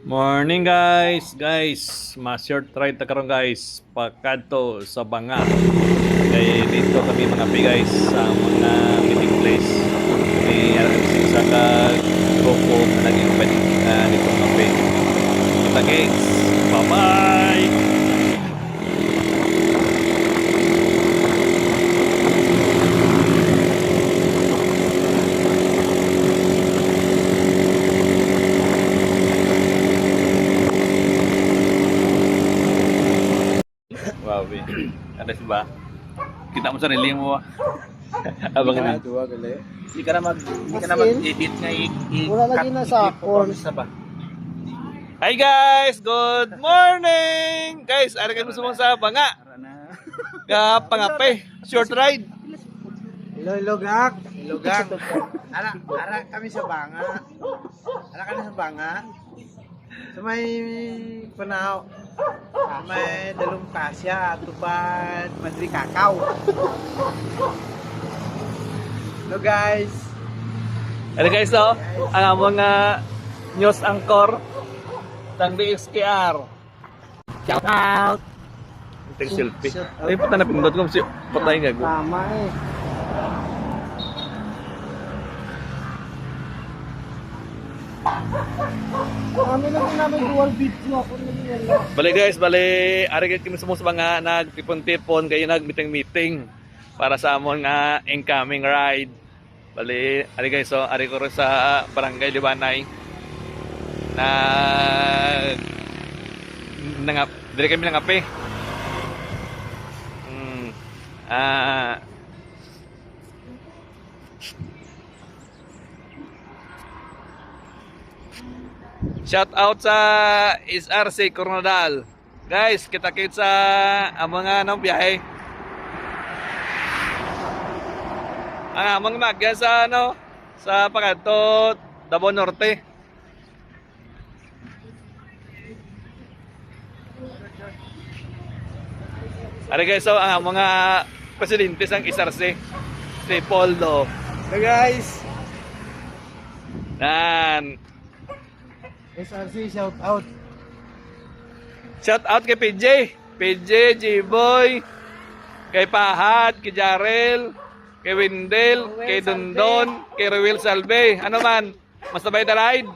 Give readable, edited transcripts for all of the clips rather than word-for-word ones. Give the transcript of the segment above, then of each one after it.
Morning guys, ma-short ride ta karon guys, pakadto sa Banga. Kay dito kami mga guys sa mga meeting place. Kay sa ka grupo na nag-invite dito mga kita guys. Bye-bye. Wow, ada ba? Kita mo sarili mo. Abang na. Dua gali. Hindi ka na mag-edit nga Wala lagi na sa phone. ba? Hi guys, good morning. Guys, ari kami sumong sa Banga. Ka pangape, short ride. Ilogak. Ara kami sa Banga. Ara kami sa Banga. Sa may Panao. Sa may Dalong Kasya, Tupad, Madri Kakao. Hello guys. Ari guys, oh, ang among news anchor tang BXKR. Shout out! Take selfie. Ay, puta na pindot ko si patay nga go. Tama eh. Kami lang namin dual video ako nila. Bali guys, ari kami sumong sa Banga nagtipon-tipon kayo nag-meeting para sa among incoming ride. Bali, ari guys, so ari ko rin sa Barangay Liwanay na dire kami nangape. Shout out sa SRC Coronadal. Guys, kita-kits sa mga biyahe. Ang amang nagyan sa sa pagkanto Davao Norte. Ari guys, so ang mga presidente sang SRC si Poldo. Hey guys. Nan. SRC shout out. Shout out kay PJ, G-Boy, kay Pahad, kay Jarel, kay Wendel, kay Dondon, kay Rowel Salve. Ano man, masabay na ride.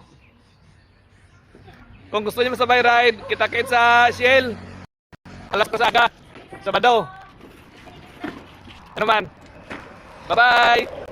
Kung gusto niyo masabay ride, kita-kits sa Shell. Alas ko sa aga, Sabado. Ano man. Bye-bye!